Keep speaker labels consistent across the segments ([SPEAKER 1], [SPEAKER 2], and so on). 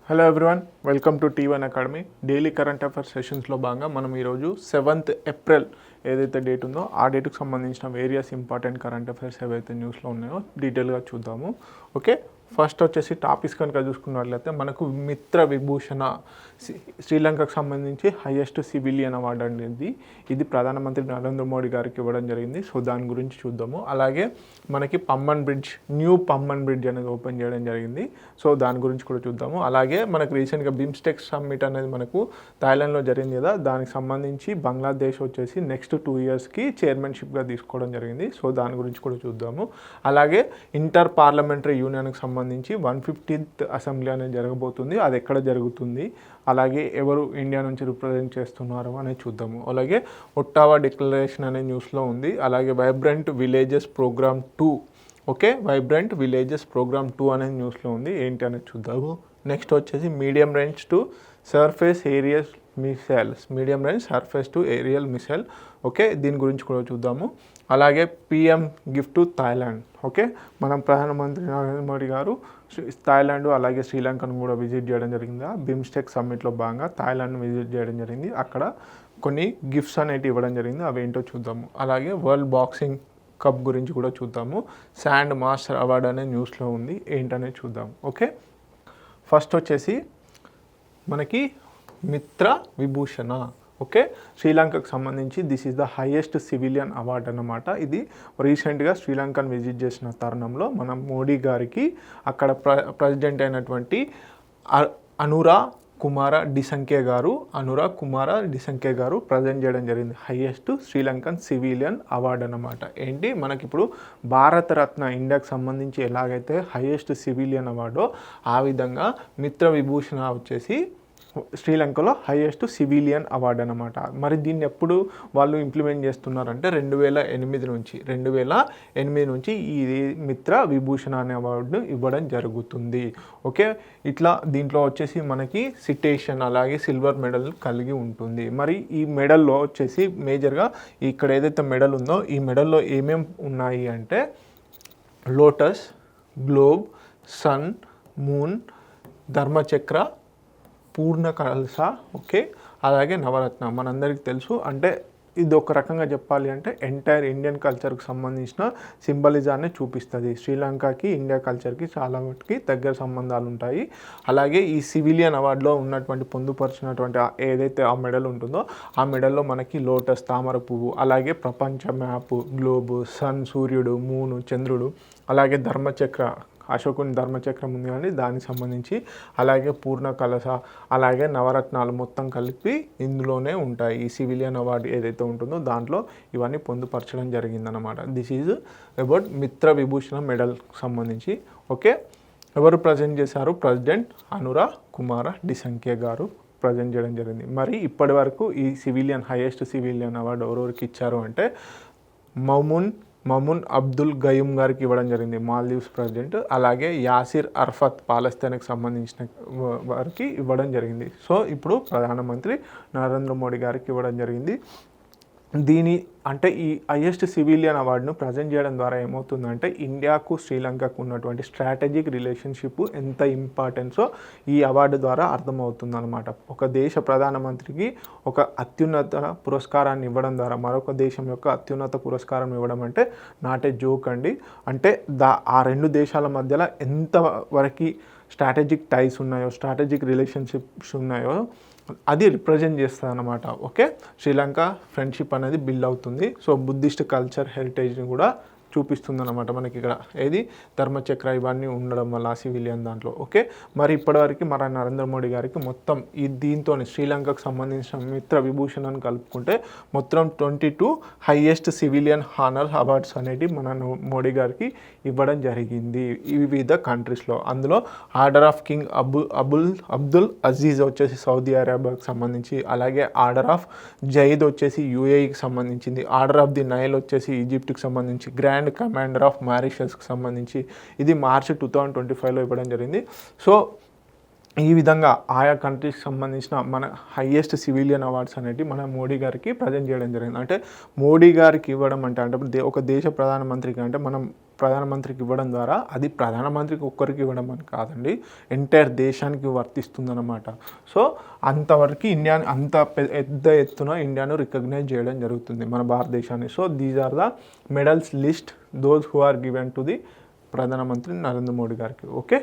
[SPEAKER 1] Hello everyone, welcome to T1 academy. Daily current affairs సెషన్స్లో భాగంగా మనం ఈరోజు 7th ఏప్రిల్ ఏదైతే డేట్ ఉందో ఆ డేట్కి సంబంధించిన వేరియస్ ఇంపార్టెంట్ కరెంట్ అఫైర్స్ ఏవైతే న్యూస్లో ఉన్నాయో డీటెయిల్గా చూద్దాము. ఓకే, ఫస్ట్ వచ్చేసి టాపిక్స్ కనుక చూసుకున్నట్లయితే మనకు మిత్ర విభూషణ శ్రీలంకకు సంబంధించి హైయెస్ట్ సివిలియన్ అవార్డు అనేది ఇది ప్రధానమంత్రి నరేంద్ర మోడీ గారికి ఇవ్వడం జరిగింది. సో దాని గురించి చూద్దాము. అలాగే మనకి Pamban bridge, new Pamban bridge అనేది ఓపెన్ చేయడం జరిగింది. సో దాని గురించి కూడా చూద్దాము. అలాగే మనకు రీసెంట్గా బిమ్స్టెక్ సమ్మిట్ అనేది మనకు థాయిలాండ్లో జరిగింది కదా, దానికి సంబంధించి బంగ్లాదేశ్ వచ్చేసి నెక్స్ట్ 2 yearsకి చైర్మన్షిప్గా తీసుకోవడం జరిగింది. సో దాని గురించి కూడా చూద్దాము. అలాగే ఇంటర్ పార్లమెంటరీ యూనియన్కి సంబంధించి 150th అసెంబ్లీ అనేది జరగబోతుంది. అది ఎక్కడ జరుగుతుంది, అలాగే ఎవరు ఇండియా నుంచి రిప్రజెంట్ చేస్తున్నారు అనేది చూద్దాము. అలాగే ఒట్టావా డిక్లరేషన్ అనే న్యూస్లో ఉంది. అలాగే vibrant villages programme 2, okay, vibrant villages programme 2 అనేది న్యూస్లో ఉంది. ఏంటి అనేది చూద్దాము. నెక్స్ట్ వచ్చేసి medium range to surface aerial missiles, medium range surface to aerial missile, okay, దీని గురించి కూడా చూద్దాము. అలాగే PM gift to Thailand, okay, మనం ప్రధానమంత్రి నరేంద్ర మోడీ గారు థాయిలాండ్ అలాగే శ్రీలంకను కూడా విజిట్ చేయడం జరిగింది. బిమ్స్టెక్ సమ్మిట్లో భాగంగా థాయిలాండ్ను విజిట్ చేయడం జరిగింది. అక్కడ కొన్ని గిఫ్ట్స్ అనేవి ఇవ్వడం జరిగింది, అవి ఏంటో చూద్దాము. అలాగే వరల్డ్ బాక్సింగ్ కప్ గురించి కూడా చూద్దాము. శాండ్ మాస్టర్ అవార్డు అనే న్యూస్లో ఉంది, ఏంటనేది చూద్దాం. ఓకే, ఫస్ట్ వచ్చేసి మనకి మిత్ర విభూషణ, ఓకే, శ్రీలంకకు సంబంధించి this is the highest civilian award అన్నమాట. ఇది రీసెంట్గా శ్రీలంకను విజిట్ చేసిన తరుణంలో మనం మోడీ గారికి అక్కడ ప్రెసిడెంట్ అయినటువంటి అనురా కుమార డిసంకే గారు ప్రజెంట్ చేయడం జరిగింది హైయెస్ట్ శ్రీలంకన్ సివిలియన్ అవార్డు అన్నమాట. ఏంటి మనకి ఇప్పుడు భారతరత్న ఇండియాకి సంబంధించి ఎలాగైతే హైయెస్ట్ సివిలియన్ అవార్డో ఆ విధంగా మిత్ర విభూషణ వచ్చేసి శ్రీలంకలో హైయెస్ట్ సివిలియన్ అవార్డు అనమాట. మరి దీన్ని ఎప్పుడు వాళ్ళు ఇంప్లిమెంట్ చేస్తున్నారంటే 2008 నుంచి ఈ మిత్ర విభూషణ అనే అవార్డును ఇవ్వడం జరుగుతుంది. ఓకే, ఇట్లా దీంట్లో వచ్చేసి మనకి సిటేషన్ అలాగే సిల్వర్ మెడల్ కలిగి ఉంటుంది. మరి ఈ మెడల్లో వచ్చేసి మేజర్గా ఇక్కడ ఏదైతే మెడల్ ఉందో ఈ మెడల్లో ఏమేమి ఉన్నాయి అంటే లోటస్, గ్లోబ్, సన్, మూన్, ధర్మచక్ర, పూర్ణ కలస, ఓకే, అలాగే నవరత్న. మనందరికీ తెలుసు, అంటే ఇది ఒక రకంగా చెప్పాలి అంటే ఎంటైర్ ఇండియన్ కల్చర్కి సంబంధించిన సింబలిజాన్ని చూపిస్తుంది. శ్రీలంకకి ఇండియా కల్చర్కి చాలా మటుకి దగ్గర సంబంధాలు ఉంటాయి. అలాగే ఈ సివిలియన్ అవార్డులో ఉన్నటువంటి పొందుపరిచినటువంటి ఏదైతే ఆ మెడల్ ఉంటుందో ఆ మెడల్లో మనకి లోటస్, తామర పువ్వు, అలాగే ప్రపంచ మ్యాప్, గ్లోబు, సన్, సూర్యుడు, మూను, చంద్రుడు, అలాగే ధర్మచక్ర, అశోకుని ధర్మచక్రం ఉంది కానీ దానికి సంబంధించి, అలాగే పూర్ణ కలశ, అలాగే నవరత్నాలు మొత్తం కలిపి ఇందులోనే ఉంటాయి. ఈ సివిలియన్ అవార్డు ఏదైతే ఉంటుందో దాంట్లో ఇవన్నీ పొందుపరచడం జరిగిందనమాట. దిస్ ఈజ్ అబౌట్ మిత్ర విభూషణ మెడల్ సంబంధించి. ఓకే, ఎవరు ప్రజెంట్ చేశారు? ప్రెసిడెంట్ అనురా కుమార డిసంకే గారు ప్రజెంట్ చేయడం జరిగింది. మరి ఇప్పటి వరకు ఈ హైయెస్ట్ సివిలియన్ అవార్డు ఎవరెవరికి ఇచ్చారు అంటే మమున్ అబ్దుల్ గయూమ్ గారికి ఇవ్వడం జరిగింది, మాల్దీవ్స్ ప్రెసిడెంట్. అలాగే యాసిర్ అర్ఫత్ పాలస్తీనాకి సంబంధించిన వారికి ఇవ్వడం జరిగింది. సో ఇప్పుడు ప్రధానమంత్రి నరేంద్ర మోడీ గారికి ఇవ్వడం జరిగింది. దీని అంటే ఈ హైయెస్ట్ సివిలియన్ అవార్డును ప్రజెంట్ చేయడం ద్వారా ఏమవుతుందంటే ఇండియాకు శ్రీలంకకు ఉన్నటువంటి స్ట్రాటజిక్ రిలేషన్షిప్ ఎంత ఇంపార్టెన్సో ఈ అవార్డు ద్వారా అర్థమవుతుంది అనమాట. ఒక దేశ ప్రధానమంత్రికి ఒక అత్యున్నత పురస్కారాన్ని ఇవ్వడం ద్వారా మరొక దేశం యొక్క అత్యున్నత పురస్కారం ఇవ్వడం అంటే నాట్ ఏ జోక్ అండి. అంటే ఆ రెండు దేశాల మధ్యలో ఎంతవరకు స్ట్రాటజిక్ టైస్ ఉన్నాయో, స్ట్రాటజిక్ రిలేషన్షిప్స్ ఉన్నాయో అది రిప్రజెంట్ చేస్తుంది అన్నమాట. ఓకే, శ్రీలంక ఫ్రెండ్షిప్ అనేది బిల్డ్ అవుతుంది. సో బుద్ధిస్ట్ కల్చర్ హెరిటేజ్ని కూడా చూపిస్తుంది అన్నమాట మనకి ఇక్కడ. ఏది ధర్మచక్ర ఇవన్నీ ఉండడం వల్ల సివిలియన్ దాంట్లో. ఓకే, మరి ఇప్పటివరకు మన నరేంద్ర మోడీ గారికి మొత్తం దీంతో శ్రీలంకకు సంబంధించిన మిత్ర విభూషణను కలుపుకుంటే మొత్తం 22 హైయెస్ట్ సివిలియన్ హానర్ అవార్డ్స్ అనేవి మన మోడీ గారికి ఇవ్వడం జరిగింది వివిధ కంట్రీస్లో. అందులో order of king Abdul Aziz వచ్చేసి సౌదీ అరేబియాకి సంబంధించి, అలాగే ఆర్డర్ ఆఫ్ జయీద్ వచ్చేసి యూఏఈకి సంబంధించింది, ఆర్డర్ ఆఫ్ ది నైల్ వచ్చేసి ఈజిప్ట్కి సంబంధించి, గ్రాండ్ కమాండర్ ఆఫ్ మారిషస్కి సంబంధించి ఇది మార్చి 2025లో ఇవ్వడం జరిగింది. సో ఈ విధంగా ఆయా కంట్రీస్కి సంబంధించిన మన హైయెస్ట్ సివిలియన్ అవార్డ్స్ అనేవి మన మోడీ గారికి ప్రజెంట్ చేయడం జరిగింది. అంటే మోడీ గారికి ఇవ్వడం అంటే ఒక దేశ ప్రధానమంత్రికి అంటే మనం ప్రధానమంత్రికి ఇవ్వడం ద్వారా అది ప్రధానమంత్రికి ఒక్కరికి ఇవ్వడం అని కాదండి, ఎంటైర్ దేశానికి వర్తిస్తుందన్నమాట. సో అంతవరకు ఇండియాని అంత పెద్ద ఎత్తున ఇండియాను రికగ్నైజ్ చేయడం జరుగుతుంది మన భారతదేశాన్ని. So these are the medals list those who are given to the ప్రధానమంత్రి నరేంద్ర మోడీ గారికి. ఓకే,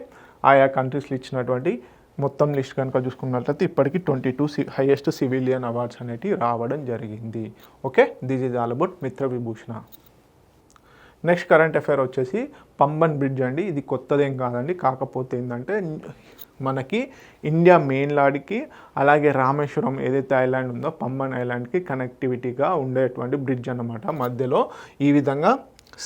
[SPEAKER 1] ఆయా కంట్రీస్లో ఇచ్చినటువంటి మొత్తం లిస్ట్ కనుక చూసుకున్నట్లయితే ఇప్పటికీ 22 హైయెస్ట్ సివిలియన్ అవార్డ్స్ అనేటివి రావడం జరిగింది. Okay, this is all about మిత్ర విభూషణ. నెక్స్ట్ కరెంట్ అఫైర్ వచ్చేసి పంబన్ బ్రిడ్జ్ అండి. ఇది కొత్తదేం కాదండి, కాకపోతే ఏంటంటే మనకి ఇండియా మెయిన్లాండ్కి అలాగే రామేశ్వరం ఏదైతే ఐలాండ్ ఉందో పంబన్ ఐలాండ్కి కనెక్టివిటీగా ఉండేటువంటి బ్రిడ్జ్ అన్నమాట. మధ్యలో ఈ విధంగా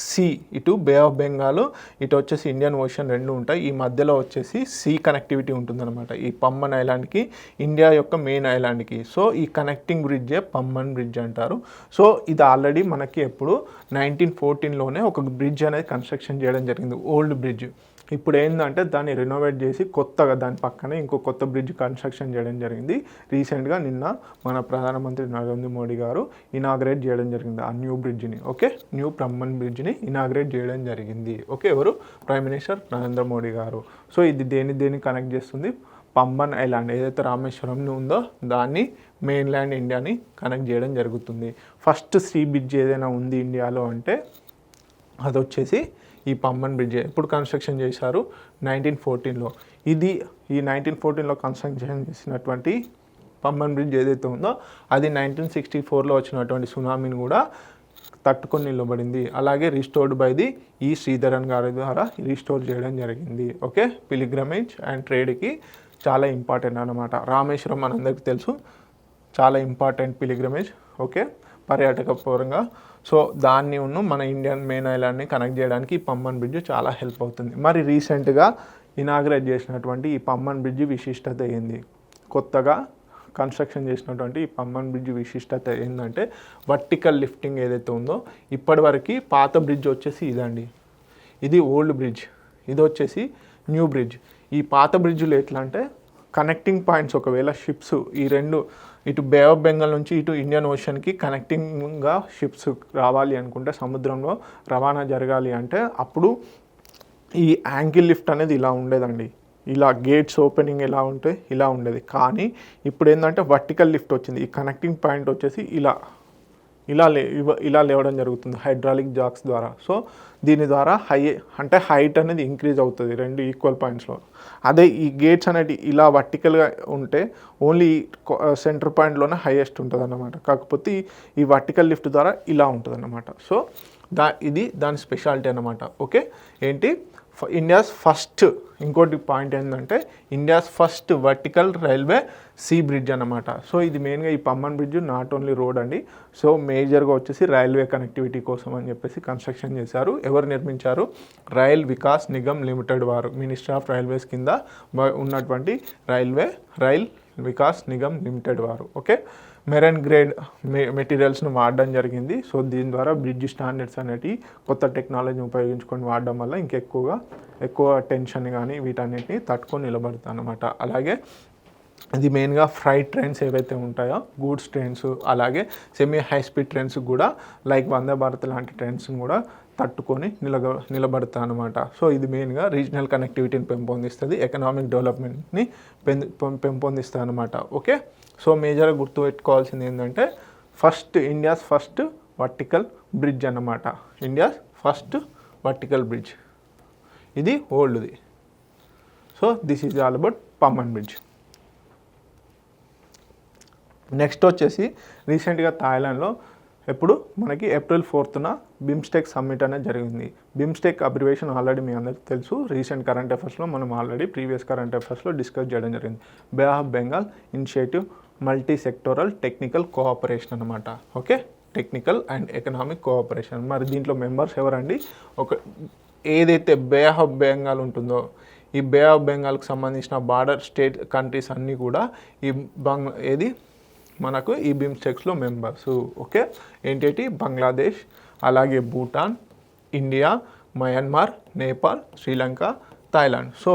[SPEAKER 1] సీ, ఇటు బే ఆఫ్ బెంగాల్, ఇటు వచ్చేసి ఇండియన్ ఓషన్ రెండు ఉంటాయి. ఈ మధ్యలో వచ్చేసి సీ కనెక్టివిటీ ఉంటుందన్నమాట ఈ పంబన్ ఐలాండ్కి, ఇండియా యొక్క మెయిన్ ఐలాండ్కి. సో ఈ కనెక్టింగ్ బ్రిడ్జే పంబన్ బ్రిడ్జ్ అంటారు. సో ఇది ఆల్రెడీ మనకి ఎప్పుడు 1914లోనే ఒక బ్రిడ్జ్ అనేది కన్స్ట్రక్షన్ చేయడం జరిగింది, ఓల్డ్ బ్రిడ్జ్. ఇప్పుడు ఏంటంటే దాన్ని రెనోవేట్ చేసి కొత్తగా దాని పక్కనే ఇంకో కొత్త బ్రిడ్జ్ కన్స్ట్రక్షన్ చేయడం జరిగింది. రీసెంట్గా నిన్న మన ప్రధానమంత్రి నరేంద్ర మోడీ గారు ఇనాగ్రేట్ చేయడం జరిగింది ఆ న్యూ బ్రిడ్జ్ని. ఓకే, న్యూ పంబన్ బ్రిడ్జ్ని ఇనాగ్రేట్ చేయడం జరిగింది. ఓకే, ఎవరు? ప్రైమ్ మినిస్టర్ నరేంద్ర మోడీ గారు. సో ఇది దేన్ని కనెక్ట్ చేస్తుంది? పంబన్ ఐలాండ్ ఏదైతే రామేశ్వరం ఉందో దాన్ని మెయిన్ల్యాండ్ ఇండియాని కనెక్ట్ చేయడం జరుగుతుంది. ఫస్ట్ సీ బ్రిడ్జ్ ఏదైనా ఉంది ఇండియాలో అంటే అది వచ్చేసి ఈ పంబన్ బ్రిడ్జ్. ఎప్పుడు కన్స్ట్రక్షన్ చేశారు? 1914లో. ఇది ఈ 1914లో కన్స్ట్రక్షన్ చేసినటువంటి పంబన్ బ్రిడ్జ్ ఏదైతే ఉందో అది 1964లో వచ్చినటువంటి సునామీని కూడా తట్టుకొని నిలబడింది. అలాగే రిస్టోర్డ్ బై ది ఈ శ్రీధరన్ గారి ద్వారా రీస్టోర్ చేయడం జరిగింది. ఓకే, పిలిగ్రమేజ్ అండ్ ట్రేడ్కి చాలా ఇంపార్టెంట్ అన్నమాట. రామేశ్వరం మనందరికీ తెలుసు, చాలా ఇంపార్టెంట్ పిలిగ్రమేజ్. ఓకే, పర్యాటక పరంగా. సో దాన్ని మన ఇండియన్ మెయిన్ ఐలాండ్ని కనెక్ట్ చేయడానికి ఈ పంబన్ బ్రిడ్జ్ చాలా హెల్ప్ అవుతుంది. మరి రీసెంట్గా ఇనాగ్రేట్ చేసినటువంటి ఈ పంబన్ బ్రిడ్జ్ విశిష్టత ఏంది? కొత్తగా కన్స్ట్రక్షన్ చేసినటువంటి ఈ పంబన్ బ్రిడ్జ్ విశిష్టత ఏంటంటే వర్టికల్ లిఫ్టింగ్ ఏదైతే ఉందో, ఇప్పటివరకు పాత బ్రిడ్జ్ వచ్చేసి ఇదండి, ఇది ఓల్డ్ బ్రిడ్జ్, ఇది వచ్చేసి న్యూ బ్రిడ్జ్. ఈ పాత బ్రిడ్జ్లు ఎట్లా అంటే కనెక్టింగ్ పాయింట్స్, ఒకవేళ షిప్స్ ఈ రెండు ఇటు బే ఆఫ్ బెంగాల్ నుంచి ఇటు ఇండియన్ ఓషన్కి కనెక్టింగ్గా షిప్స్ రావాలి అనుకుంటే, సముద్రంలో రవాణా జరగాలి అంటే అప్పుడు ఈ యాంగిల్ లిఫ్ట్ అనేది ఇలా ఉండేదండి. ఇలా గేట్స్ ఓపెనింగ్ ఎలా ఉంటే ఇలా ఉండేది. కానీ ఇప్పుడు ఏంటంటే వర్టికల్ లిఫ్ట్ వచ్చింది. ఈ కనెక్టింగ్ పాయింట్ వచ్చేసి ఇలా లేవడం జరుగుతుంది హైడ్రాలిక్ జాక్స్ ద్వారా. సో దీని ద్వారా హైట్ అనేది ఇంక్రీజ్ అవుతుంది రెండు ఈక్వల్ పాయింట్స్లో. అదే ఈ గేట్స్ అనేవి ఇలా వర్టికల్గా ఉంటే ఓన్లీ సెంటర్ పాయింట్లోనే హైయెస్ట్ ఉంటుంది అన్నమాట. కాకపోతే ఈ వర్టికల్ లిఫ్ట్ ద్వారా ఇలా ఉంటుంది అన్నమాట. సో ఇది దాని స్పెషాలిటీ అన్నమాట. ఓకే, ఏంటి? ఇండియాస్ ఫస్ట్, ఇంకోటి పాయింట్ ఏంటంటే India's first vertical railway sea bridge అన్నమాట. సో ఇది మెయిన్గా ఈ Pamban bridge not only road అండి, సో మేజర్గా వచ్చేసి రైల్వే కనెక్టివిటీ కోసం అని చెప్పేసి కన్స్ట్రక్షన్ చేశారు. ఎవరు నిర్మించారు? రైల్ వికాస్ నిగమ్ లిమిటెడ్ వారు, మినిస్ట్రీ ఆఫ్ రైల్వేస్ కింద ఉన్నటువంటి రైల్ వికాస్ నిగమ్ లిమిటెడ్ వారు. ఓకే, మెరైన్ గ్రేడ్ మెటీరియల్స్ను వాడడం జరిగింది. సో దీని ద్వారా బ్రిడ్జ్ స్టాండర్డ్స్ అనేవి కొత్త టెక్నాలజీని ఉపయోగించుకొని వాడడం వల్ల ఎక్కువ టెన్షన్ కానీ వీటన్నిటిని తట్టుకొని నిలబడతాయి అన్నమాట. అలాగే ఇది మెయిన్గా ఫ్రైట్ ట్రైన్స్ ఏవైతే ఉంటాయో, గూడ్స్ ట్రైన్స్, అలాగే సెమీ హై స్పీడ్ ట్రైన్స్ కూడా లైక్ వందే భారత్ లాంటి ట్రైన్స్ని కూడా తట్టుకొని నిలబడతాయి అన్నమాట. సో ఇది మెయిన్గా రీజనల్ కనెక్టివిటీని పెంపొందిస్తుంది, ఎకనామిక్ డెవలప్మెంట్ని పెంపొందిస్తుంది అన్నమాట. ఓకే, సో మేజర్గా గుర్తుపెట్టుకోవాల్సింది ఏంటంటే ఇండియాస్ ఫస్ట్ వర్టికల్ బ్రిడ్జ్ అన్నమాట. ఇండియాస్ ఫస్ట్ వర్టికల్ బ్రిడ్జ్, ఇది ఓల్డ్ది. So this is all about Pamban bridge. Next వచ్చేసి రీసెంట్గా థాయిలాండ్లో ఎప్పుడు మనకి April 4న బిమ్స్టెక్ సమ్మిట్ అనేది జరిగింది. బిమ్స్టెక్ అబ్రివేషన్ ఆల్రెడీ మీ అందరికీ తెలుసు. రీసెంట్ కరెంట్ అఫైర్స్లో మనం ఆల్రెడీ ప్రీవియస్ కరెంట్ అఫైర్స్లో డిస్కస్ చేయడం జరిగింది. Bay of Bengal initiative multi sectoral technical cooperation అనమాట. Okay, technical and economic cooperation. మరి దీంట్లో మెంబర్స్ ఎవరండి? ఏదైతే బే ఆఫ్ బెంగాల్ ఉంటుందో, ఈ బే ఆఫ్ బెంగాల్కి సంబంధించిన బార్డర్ స్టేట్ కంట్రీస్ అన్నీ కూడా మనకు ఈ బిమ్స్టెక్స్లో మెంబర్స్. ఓకే, ఏంటి? బంగ్లాదేశ్, అలాగే Bhutan, India, Myanmar, Nepal, Sri Lanka, Thailand. So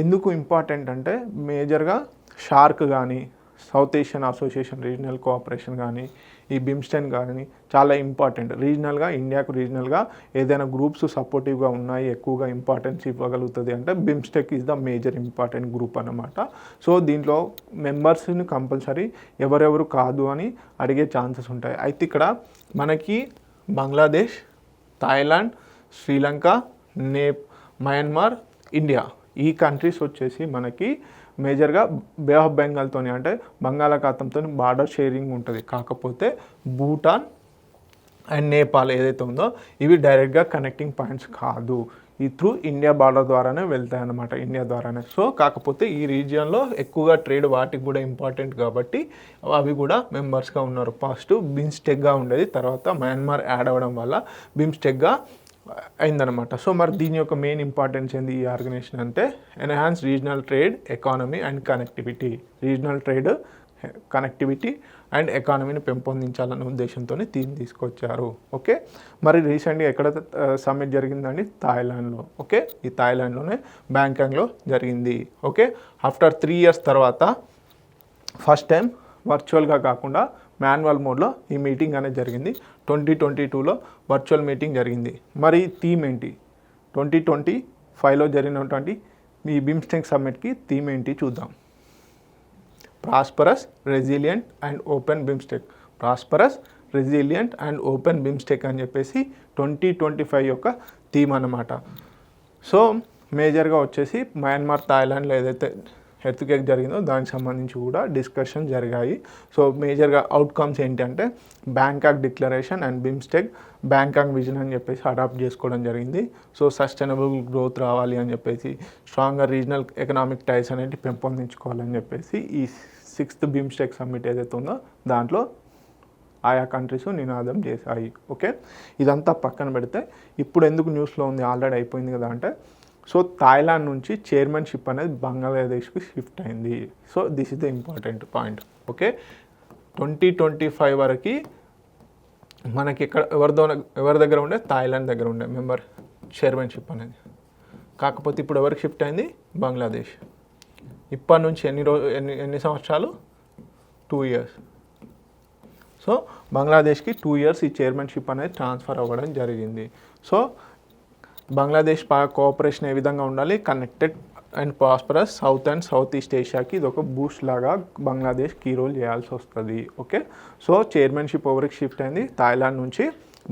[SPEAKER 1] ఎందుకు ఇంపార్టెంట్ అంటే మేజర్గా షార్క్ కానీ, south Asian association regional cooperation కానీ, ఈ బిమ్స్టెక్ కానీ చాలా ఇంపార్టెంట్. ఇండియాకు ఏదైనా గ్రూప్స్ సపోర్టివ్గా ఉన్నాయి, ఎక్కువగా ఇంపార్టెన్స్ ఇవ్వగలుగుతుంది అంటే BIMSTEC is the major important group అన్నమాట. సో దీంట్లో మెంబర్స్ని కంపల్సరీ ఎవరెవరు కాదు అని అడిగే ఛాన్సెస్ ఉంటాయి. అయితే ఇక్కడ మనకి Bangladesh, Thailand, Sri Lanka, Myanmar, India ఈ కంట్రీస్ వచ్చేసి మనకి మేజర్గా బే ఆఫ్ బెంగాల్తో అంటే బంగాళాఖాతంతో బార్డర్ షేరింగ్ ఉంటుంది. కాకపోతే భూటాన్ అండ్ నేపాల్ ఏదైతే ఉందో ఇవి డైరెక్ట్గా కనెక్టింగ్ పాయింట్స్ కాదు, ఈ త్రూ ఇండియా బార్డర్ ద్వారానే వెళ్తాయి అన్నమాట, ఇండియా ద్వారానే. సో కాకపోతే ఈ రీజియన్లో ఎక్కువగా ట్రేడ్ వాటికి కూడా ఇంపార్టెంట్ కాబట్టి అవి కూడా మెంబర్స్గా ఉన్నారు. ఫస్ట్ బిమ్స్టెక్గా ఉండేది, తర్వాత మయన్మార్ యాడ్ అవ్వడం వల్ల బిమ్స్టెక్గా అయిందనమాట. సో మరి దీని యొక్క మెయిన్ ఇంపార్టెన్స్ ఏంది ఈ ఆర్గనైజేషన్ అంటే enhance regional trade, economy and connectivity. Regional trade, connectivity and ఎకానమీని పెంపొందించాలనే ఉద్దేశంతో థీమ్ తీసుకొచ్చారు. ఓకే, మరి రీసెంట్గా ఎక్కడ సమ్మిట్ జరిగిందండి? థాయిలాండ్లో. ఓకే, ఈ థాయిలాండ్లోనే బ్యాంకాక్లో జరిగింది. ఓకే, ఆఫ్టర్ 3 years తర్వాత ఫస్ట్ టైం వర్చువల్గా కాకుండా మాన్యువల్ మోడ్లో ఈ మీటింగ్ అనేది జరిగింది. 2022లో వర్చువల్ మీటింగ్ జరిగింది. మరి థీమ్ ఏంటి? 2025లో జరిగినటువంటి ఈ బిమ్స్టెక్ సమ్మిట్కి థీమ్ ఏంటి చూద్దాం. Prosperous, resilient and open BIMSTEC. Prosperous, resilient and open BIMSTEC అని చెప్పేసి 2025 యొక్క థీమ్ అన్నమాట. సో మేజర్గా వచ్చేసి మయన్మార్, థాయిలాండ్లో ఏదైతే ఎర్త్క్వేక్ జరిగిందో దానికి సంబంధించి కూడా డిస్కషన్ జరిగాయి. సో మేజర్గా అవుట్కమ్స్ ఏంటంటే Bangkok declaration and BIMSTEC Bangkok vision అని చెప్పేసి అడాప్ట్ చేసుకోవడం జరిగింది. సో సస్టైనబుల్ గ్రోత్ రావాలి అని చెప్పేసి, స్ట్రాంగర్ రీజనల్ ఎకనామిక్ టైస్ అనేది పెంపొందించుకోవాలని చెప్పేసి ఈ 6th బిమ్స్టెక్ సమ్మిట్ ఏదైతే ఉందో దాంట్లో ఆయా కంట్రీస్ నినాదం చేశాయి. ఓకే, ఇదంతా పక్కన పెడితే ఇప్పుడు ఎందుకు న్యూస్లో ఉంది, ఆల్రెడీ అయిపోయింది కదా అంటే, సో థాయిలాండ్ నుంచి చైర్మన్షిప్ అనేది బంగ్లాదేశ్కి షిఫ్ట్ అయింది. So this is the important point. Okay, 2025 వరకు మనకి ఇక్కడ ఎవరి దగ్గర ఉండే? థాయిలాండ్ దగ్గర ఉండే మెంబర్ చైర్మన్షిప్ అనేది. కాకపోతే ఇప్పుడు ఎవరికి షిఫ్ట్ అయింది? బంగ్లాదేశ్. ఇప్పటి నుంచి ఎన్ని సంవత్సరాలు? 2 years. సో బంగ్లాదేశ్కి 2 years ఈ చైర్మన్షిప్ అనేది ట్రాన్స్ఫర్ అవ్వడం జరిగింది. సో బంగ్లాదేశ్ కోఆపరేషన్ ఏ విధంగా ఉండాలి? Connected and prosperous south and south east ఏషియాకి ఇది ఒక బూస్ట్ లాగా బంగ్లాదేశ్ కీ రోల్ చేయాల్సి వస్తుంది. ఓకే, సో చైర్మన్షిప్ ఎవరికి షిఫ్ట్ అయింది? థాయిలాండ్ నుంచి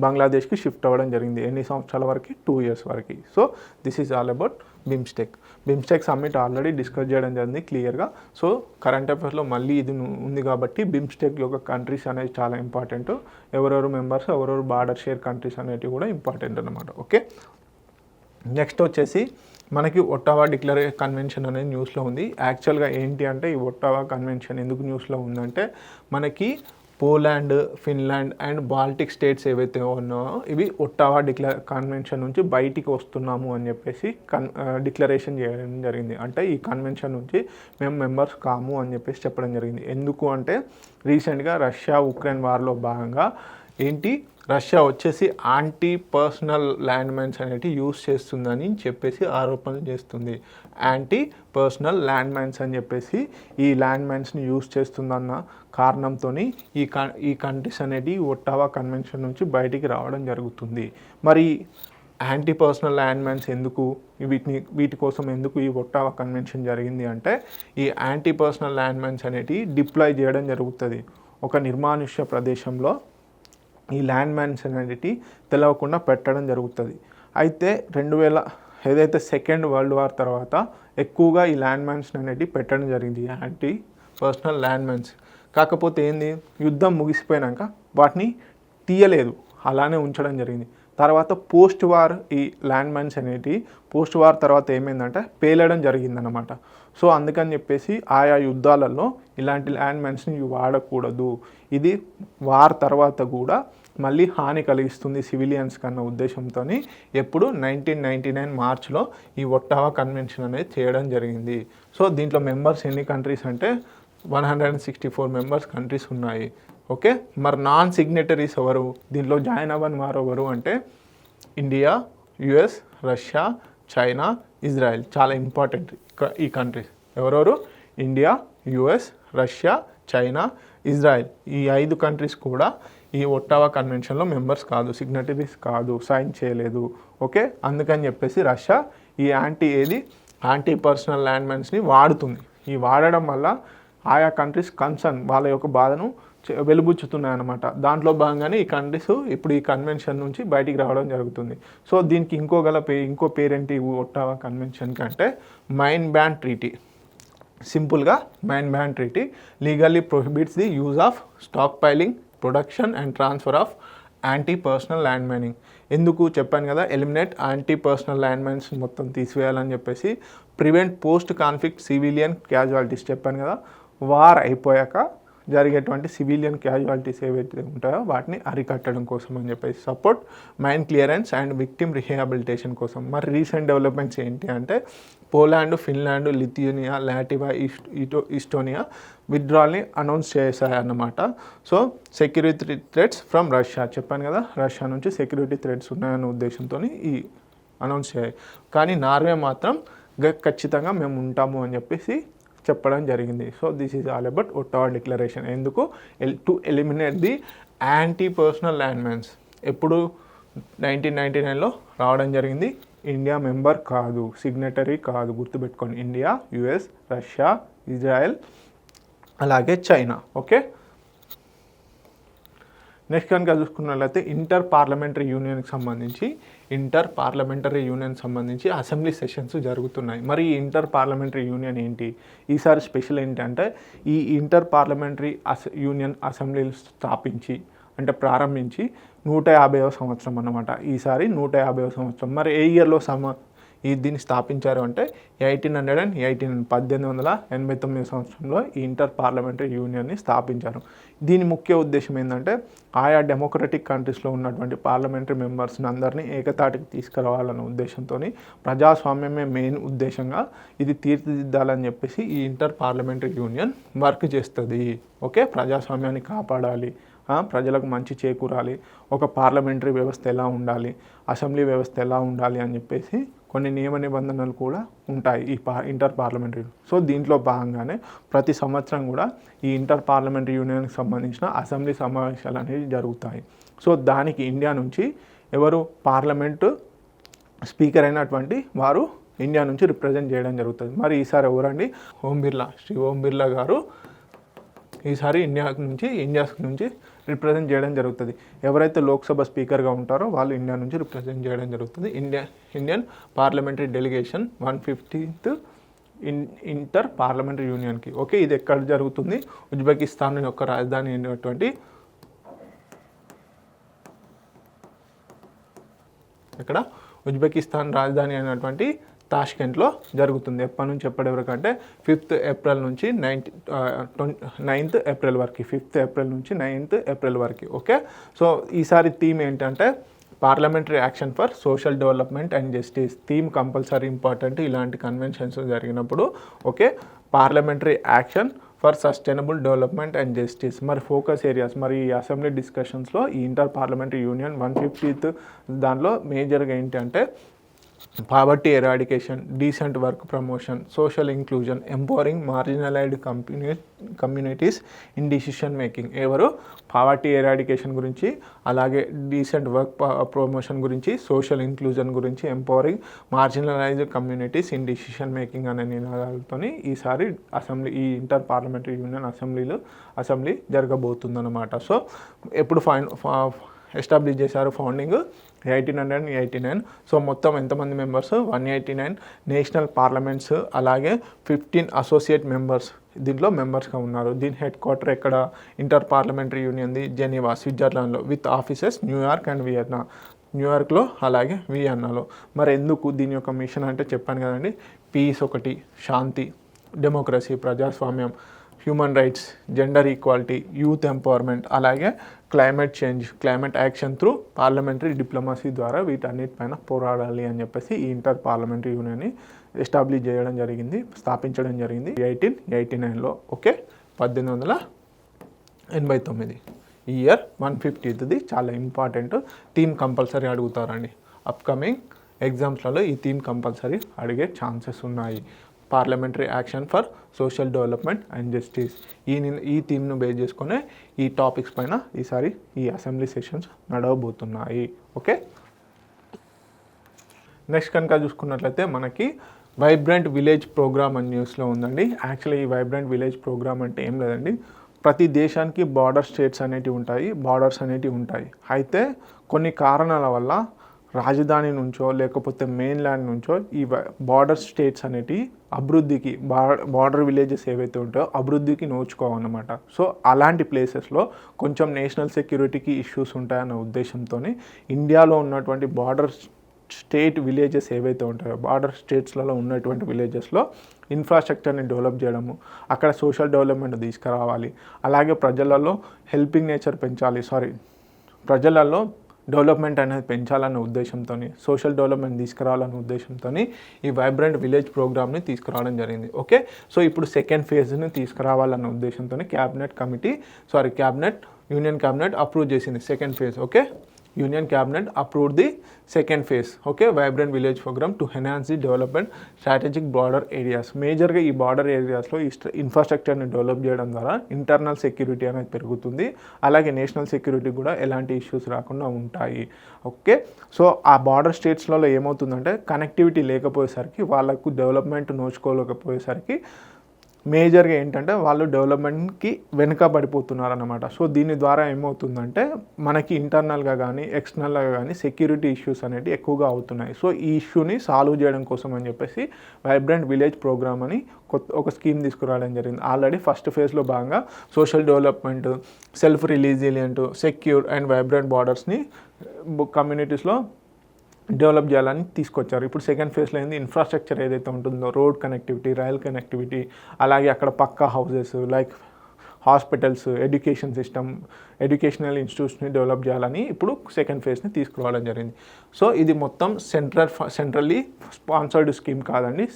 [SPEAKER 1] బంగ్లాదేశ్కి షిఫ్ట్ అవ్వడం జరిగింది. ఎన్ని సంవత్సరాల వరకు? 2 years వరకు. So this is all about BIMSTEC. BIMSTEC summit already discuss చేయడం జరిగింది క్లియర్గా. సో కరెంట్ అఫైర్స్లో మళ్ళీ ఇది ఉంది కాబట్టి బిమ్స్టెక్ యొక్క కంట్రీస్ అనేది చాలా ఇంపార్టెంట్. ఎవరెవరు మెంబర్స్, ఎవరెవరు బార్డర్ షేర్ కంట్రీస్ అనేవి కూడా ఇంపార్టెంట్ అన్నమాట. ఓకే, నెక్స్ట్ వచ్చేసి మనకి ఒట్టావా కన్వెన్షన్ అనేది న్యూస్లో ఉంది. యాక్చువల్గా ఏంటి అంటే ఈ ఒట్టావా కన్వెన్షన్ ఎందుకు న్యూస్లో ఉందంటే మనకి Poland, Finland and Baltic states ఏవైతే ఉన్నాయో ఇవి ఒట్టావా కన్వెన్షన్ నుంచి బయటికి వస్తున్నాము అని చెప్పేసి డిక్లరేషన్ చేయడం జరిగింది. అంటే ఈ కన్వెన్షన్ నుంచి మేము మెంబర్స్ కాము అని చెప్పేసి చెప్పడం జరిగింది. ఎందుకు అంటే రీసెంట్గా రష్యా ఉక్రెయిన్ వార్లో భాగంగా ఏంటి రష్యా వచ్చేసి యాంటీ పర్సనల్ ల్యాండ్ మైన్స్ అనేవి యూజ్ చేస్తుందని చెప్పేసి ఆరోపణలు చేస్తుంది. యాంటీ పర్సనల్ ల్యాండ్ మైన్స్ అని చెప్పేసి ఈ ల్యాండ్ మైన్స్ని యూజ్ చేస్తుందన్న కారణంతో ఈ కంట్రీస్ అనేవి ఒట్టావా కన్వెన్షన్ నుంచి బయటికి రావడం జరుగుతుంది. మరి యాంటీ పర్సనల్ ల్యాండ్ మైన్స్ ఎందుకు, వీటి కోసం ఎందుకు ఈ ఒట్టావా కన్వెన్షన్ జరిగింది అంటే ఈ యాంటీ పర్సనల్ ల్యాండ్ మైన్స్ అనేవి డిప్లాయ్ చేయడం జరుగుతుంది ఒక నిర్మానుష్య ప్రదేశంలో. ఈ ల్యాండ్ మైన్స్ అనేటివి తెలవకుండా పెట్టడం జరుగుతుంది. అయితే 2000 ఏదైతే సెకండ్ వరల్డ్ వార్ తర్వాత ఎక్కువగా ఈ ల్యాండ్ మైన్స్ అనేటివి పెట్టడం జరిగింది, యాంటీ పర్సనల్ ల్యాండ్ మైన్స్. కాకపోతే ఏంది, యుద్ధం ముగిసిపోయాక వాటిని తీయలేదు, అలానే ఉంచడం జరిగింది. తర్వాత పోస్ట్ వార్ ఈ ల్యాండ్ మైన్స్ అనేటివి పోస్ట్ వార్ తర్వాత ఏమైందంటే పేలడం జరిగిందనమాట. సో అందుకని చెప్పేసి ఆయా యుద్ధాలలో ఇలాంటి ల్యాండ్ మైన్స్ని వాడకూడదు, ఇది వార్ తర్వాత కూడా మళ్ళీ హాని కలిగిస్తుంది సివిలియన్స్ కన్నా ఉద్దేశంతో ఎప్పుడు 1999 మార్చ్లో ఈ ఒట్టావా కన్వెన్షన్ అనేది చేయడం జరిగింది. సో దీంట్లో మెంబర్స్ ఎన్ని కంట్రీస్ అంటే 164 మెంబర్స్ కంట్రీస్ ఉన్నాయి. ఓకే, మరి నాన్ సిగ్నేటరీస్ ఎవరు, దీంట్లో జాయిన్ అవ్వని వారు ఎవరు అంటే India, US, Russia, China, Israel. చాలా ఇంపార్టెంట్ ఈ కంట్రీస్. ఎవరెవరు? India, US, Russia, China, Israel, ఈ 5 కంట్రీస్ కూడా ఈ ఒట్టావా కన్వెన్షన్లో మెంబర్స్ కాదు, సిగ్నటరీస్ కాదు, సైన్ చేయలేదు. ఓకే, అందుకని చెప్పేసి రష్యా ఈ యాంటీ పర్సనల్ ల్యాండ్మైన్స్ని వాడుతుంది. ఈ వాడడం వల్ల ఆయా కంట్రీస్ కన్సర్న్ వాళ్ళ యొక్క బాధను వెలుబుచ్చుతున్నాయన్నమాట. దాంట్లో భాగంగానే ఈ కంట్రీస్ ఇప్పుడు ఈ కన్వెన్షన్ నుంచి బయటికి రావడం జరుగుతుంది. సో దీనికి ఇంకో పేరేంటి ఒట్టావా కన్వెన్షన్ కంటే మైన్ బ్యాన్ ట్రీటీ. సింపుల్గా mine ban treaty legally prohibits the use of stockpiling, production and transfer of anti personnel land mining. ఎందుకు చెప్పాను కదా, eliminate anti personnel land mines మొత్తం తీసివేయాలని చెప్పేసి, prevent post conflict civilian casualties చెప్పాను కదా, war అయిపోయాక జరిగేటువంటి సివిలియన్ క్యాజువాలిటీస్ ఏవైతే ఉంటాయో వాటిని అరికట్టడం కోసం అని చెప్పేసి, support mine clearance and victim rehabilitation కోసం. మరి రీసెంట్ డెవలప్మెంట్స్ ఏంటి అంటే Poland, Finland, Lithuania, Latvia, Estonia విత్డ్రాల్ని అనౌన్స్ చేశాయన్నమాట. So security threats from Russia చెప్పాను కదా, రష్యా నుంచి సెక్యూరిటీ థ్రెట్స్ ఉన్నాయన్న ఉద్దేశంతో ఈ అనౌన్స్ చేయాలి. కానీ నార్వే మాత్రం ఖచ్చితంగా మేము ఉంటాము అని చెప్పేసి చెప్పడం జరిగింది. So this is all about Ottawa declaration. ఎందుకు to eliminate the anti personnel land mines. ఎప్పుడు 1999లో రావడం జరిగింది. ఇండియా మెంబర్ కాదు, సిగ్నటరీ కాదు, గుర్తుపెట్టుకోండి. ఇండియా, యుఎస్, రష్యా, ఇజ్రాయెల్ అలాగే చైనా. ఓకే, నెక్స్ట్ కనుక చూసుకున్నట్లయితే ఇంటర్ పార్లమెంటరీ యూనియన్కి సంబంధించి అసెంబ్లీ సెషన్స్ జరుగుతున్నాయి. మరి ఈ ఇంటర్ పార్లమెంటరీ యూనియన్ ఏంటి, ఈసారి స్పెషల్ ఏంటంటే ఈ ఇంటర్ పార్లమెంటరీ యూనియన్ అసెంబ్లీలు ప్రారంభించి 150వ సంవత్సరం అన్నమాట. ఈసారి 150వ సంవత్సరం. మరి ఏ ఇయర్లో దీన్ని స్థాపించారు అంటే 1889 సంవత్సరంలో ఈ ఇంటర్ పార్లమెంటరీ యూనియన్ని స్థాపించారు. దీని ముఖ్య ఉద్దేశం ఏంటంటే ఆయా డెమోక్రటిక్ కంట్రీస్లో ఉన్నటువంటి పార్లమెంటరీ మెంబర్స్ని అందరినీ ఏకతాటికి తీసుకురావాలన్న ఉద్దేశంతో, ప్రజాస్వామ్యమే మెయిన్ ఉద్దేశంగా ఇది తీర్చిదిద్దాలని చెప్పేసి ఈ ఇంటర్ పార్లమెంటరీ యూనియన్ వర్క్ చేస్తుంది. ఓకే, ప్రజాస్వామ్యాన్ని కాపాడాలి, ప్రజలకు మంచి చేకూరాలి, ఒక పార్లమెంటరీ వ్యవస్థ ఎలా ఉండాలి, అసెంబ్లీ వ్యవస్థ ఎలా ఉండాలి అని చెప్పేసి కొన్ని నియమ నిబంధనలు కూడా ఉంటాయి ఈ ఇంటర్ పార్లమెంటరీ. సో దీంట్లో భాగంగానే ప్రతి సంవత్సరం కూడా ఈ ఇంటర్ పార్లమెంటరీ యూనియన్కి సంబంధించిన అసెంబ్లీ సమావేశాలు అనేవి జరుగుతాయి. సో దానికి ఇండియా నుంచి ఎవరు పార్లమెంటు స్పీకర్ అయినటువంటి వారు ఇండియా నుంచి రిప్రజెంట్ చేయడం జరుగుతుంది. మరి ఈసారి ఎవరండి, శ్రీ ఓం బిర్లా గారు ఈసారి ఇండియా నుంచి రిప్రజెంట్ చేయడం జరుగుతుంది. ఎవరైతే లోక్సభ స్పీకర్గా ఉంటారో వాళ్ళు ఇండియా నుంచి రిప్రజెంట్ చేయడం జరుగుతుంది. Indian parliamentary delegation 150th inter parliamentary యూనియన్కి. ఓకే, ఇది ఎక్కడ జరుగుతుంది, ఉజ్బెకిస్తాన్ యొక్క రాజధాని అయినటువంటి ఉజ్బెకిస్తాన్ రాజధాని అయినటువంటి తాష్కెంట్లో జరుగుతుంది. ఎప్పటి నుంచి ఎప్పటి వరకు అంటే 5th ఏప్రిల్ నుంచి 9th ఏప్రిల్ వరకు, 5th ఏప్రిల్ నుంచి 9th ఏప్రిల్ వరకు. ఓకే, సో ఈసారి థీమ్ ఏంటంటే parliamentary action for social development and justice. Theme compulsory important ఇలాంటి కన్వెన్షన్స్ జరిగినప్పుడు. Okay, parliamentary action for sustainable development and justice. మరి ఫోకస్ ఏరియాస్, మరి ఈ అసెంబ్లీ డిస్కషన్స్లో ఈ ఇంటర్ పార్లమెంటరీ యూనియన్ 150th దానిలో మేజర్గా ఏంటంటే poverty eradication, decent work promotion, social inclusion, empowering marginalised communities in decision making. ఎవరు పావర్టీ ఎరాడికేషన్ గురించి, అలాగే డీసెంట్ వర్క్ ప్రమోషన్ గురించి, సోషల్ ఇంక్లూజన్ గురించి, empowering marginalised communities in decision making అనే నినాదాలతో ఈసారి ఈ ఇంటర్ పార్లమెంటరీ యూనియన్ అసెంబ్లీ జరగబోతుందన్నమాట. సో ఎప్పుడు ఎస్టాబ్లిష్ చేశారు, ఫౌండింగ్ 1889. సో మొత్తం ఎంతమంది మెంబర్స్, 189 నేషనల్ పార్లమెంట్స్, అలాగే 15 అసోసియేట్ మెంబర్స్ దీంట్లో మెంబర్స్గా ఉన్నారు. దీని హెడ్ క్వార్టర్ ఎక్కడ, ఇంటర్ పార్లమెంటరీ యూనియన్ది జెనీవా, స్విట్జర్లాండ్లో, with offices New York and Vienna. న్యూయార్క్లో అలాగే వియన్నాలో. మరి ఎందుకు దీని యొక్క మిషన్ అంటే చెప్పాను కదండి, పీస్ ఒకటి, శాంతి, డెమోక్రసీ ప్రజాస్వామ్యం, human rights, gender equality, youth empowerment, అలాగే climate action through parliamentary diplomacy ద్వారా వీటన్నిటిపైన పోరాడాలి అని చెప్పేసి ఈ ఇంటర్ పార్లమెంటరీ యూనియన్ని ఎస్టాబ్లిష్ చేయడం జరిగింది, స్థాపించడం జరిగింది 1889లో. ఓకే, 1889 ఇయర్ 150th చాలా ఇంపార్టెంట్. థీమ్ కంపల్సరీ అడుగుతారండి అప్కమింగ్ ఎగ్జామ్స్లలో. ఈ థీమ్ కంపల్సరీ అడిగే ఛాన్సెస్ ఉన్నాయి. Parliamentary action for social development and justice. ఈ థీమ్ను బేస్ చేసుకునే ఈ టాపిక్స్ పైన ఈసారి ఈ అసెంబ్లీ సెషన్స్ నడవబోతున్నాయి. ఓకే, నెక్స్ట్ కనుక చూసుకున్నట్లయితే మనకి వైబ్రెంట్ విలేజ్ ప్రోగ్రామ్ అని న్యూస్లో ఉందండి. యాక్చువల్లీ ఈ వైబ్రెంట్ విలేజ్ ప్రోగ్రామ్ అంటే ఏం లేదండి, ప్రతి దేశానికి స్టేట్స్ అనేటివి ఉంటాయి, బార్డర్స్ అనేటివి ఉంటాయి. అయితే కొన్ని కారణాల వల్ల రాజధాని నుంచో లేకపోతే మెయిన్ ల్యాండ్ నుంచో ఈ బార్డర్ స్టేట్స్ అనేటివి అభివృద్ధికి బార్డర్ విలేజెస్ ఏవైతే ఉంటాయో అభివృద్ధికి నోచుకోవన్నమాట. సో అలాంటి ప్లేసెస్లో కొంచెం నేషనల్ సెక్యూరిటీకి ఇష్యూస్ ఉంటాయన్న ఉద్దేశంతో ఇండియాలో ఉన్నటువంటి బార్డర్ స్టేట్ విలేజెస్ ఏవైతే ఉంటాయో బార్డర్ స్టేట్స్లలో ఉన్నటువంటి విలేజెస్లో ఇన్ఫ్రాస్ట్రక్చర్ని డెవలప్ చేయడము, అక్కడ సోషల్ డెవలప్మెంట్ తీసుకురావాలి, అలాగే ప్రజలలో హెల్పింగ్ నేచర్ పెంచాలి, ప్రజలలో డెవలప్మెంట్ అనేది పెంచాలన్న ఉద్దేశంతో, సోషల్ డెవలప్మెంట్ తీసుకురావాలన్న ఉద్దేశంతో ఈ వైబ్రెంట్ విలేజ్ ప్రోగ్రామ్ని తీసుకురావడం జరిగింది. ఓకే, సో ఇప్పుడు సెకండ్ ఫేజ్ని తీసుకురావాలన్న ఉద్దేశంతో యూనియన్ క్యాబినెట్ అప్రూవ్ చేసింది second phase. Okay, union cabinet approved the second phase. Okay, vibrant village programme to enhance the development strategic border areas. మేజర్గా ఈ బార్డర్ ఏరియాస్లో ఈ ఇన్ఫ్రాస్ట్రక్చర్ని డెవలప్ చేయడం ద్వారా ఇంటర్నల్ సెక్యూరిటీ అనేది పెరుగుతుంది, అలాగే నేషనల్ సెక్యూరిటీ కూడా ఎలాంటి ఇష్యూస్ రాకుండా ఉంటాయి. ఓకే, సో ఆ బార్డర్ స్టేట్స్లలో ఏమవుతుందంటే కనెక్టివిటీ లేకపోయేసరికి వాళ్ళకు డెవలప్మెంట్ నోచుకోలేకపోయేసరికి మేజర్గా ఏంటంటే వాళ్ళు డెవలప్మెంట్కి వెనుకబడిపోతున్నారు అన్నమాట. సో దీని ద్వారా ఏమవుతుందంటే మనకి ఇంటర్నల్గా కానీ ఎక్స్టర్నల్గా కానీ సెక్యూరిటీ ఇష్యూస్ అనేవి ఎక్కువగా అవుతున్నాయి. సో ఈ ఇష్యూని సాల్వ్ చేయడం కోసం అని చెప్పేసి వైబ్రెంట్ విలేజ్ ప్రోగ్రామ్ అని ఒక స్కీమ్ తీసుకురావడం జరిగింది. ఆల్రెడీ ఫస్ట్ ఫేజ్లో భాగంగా social development, self reliant, secure and vibrant బార్డర్స్ని కమ్యూనిటీస్లో డెవలప్ చేయాలని తీసుకొచ్చారు. ఇప్పుడు సెకండ్ ఫేజ్లో ఏంది, ఇన్ఫ్రాస్ట్రక్చర్ ఏదైతే ఉంటుందో రోడ్ కనెక్టివిటీ, రైల్ కనెక్టివిటీ, అలాగే అక్కడ పక్కా houses like hospitals, education system, educational ఇన్స్టిట్యూట్స్ని డెవలప్ చేయాలని ఇప్పుడు సెకండ్ ఫేజ్ని తీసుకురావడం జరిగింది. సో ఇది మొత్తం సెంట్రల్లీ స్పాన్సర్డ్ స్కీమ్ కాదండి,